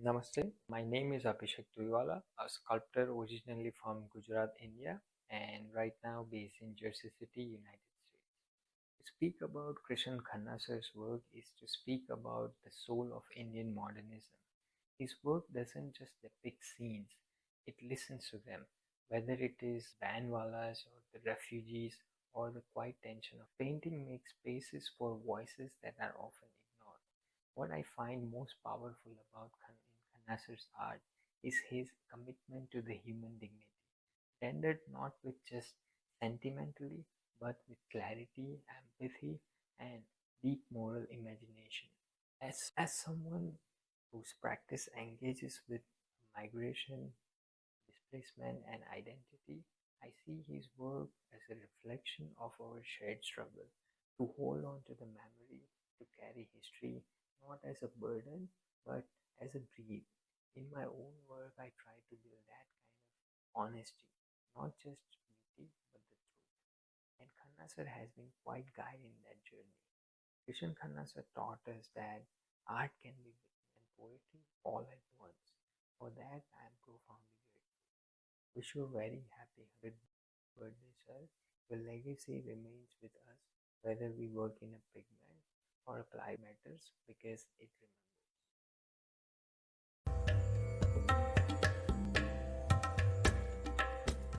Namaste. My name is Abhishek Tuiwala, a sculptor originally from Gujarat, India, and right now based in Jersey City, United States. To speak about Krishen Khanna sir's work is to speak about the soul of Indian modernism. His work doesn't just depict scenes, it listens to them, whether it is bandwalas or the refugees or the quiet tension of painting makes spaces for voices that are often ignored. What I find most powerful about Khanasar's art is his commitment to the human dignity, rendered not with just sentimentally, but with clarity, empathy, and deep moral imagination. As someone whose practice engages with migration, displacement, and identity, I see his work as a reflection of our shared struggle to hold on to the memory, to carry history not as a burden but as a breathe. In my own work, I try to build that kind of honesty, not just beauty but the truth. And Khanna has been quite guide in that journey. Krishen Khanna taught us that art can be written and poetry all at once. For that, I am profoundly grateful. Wish you a very happy 100th birthday, sir. Your legacy remains with us, whether we work in a pigment or apply matters because it remembers.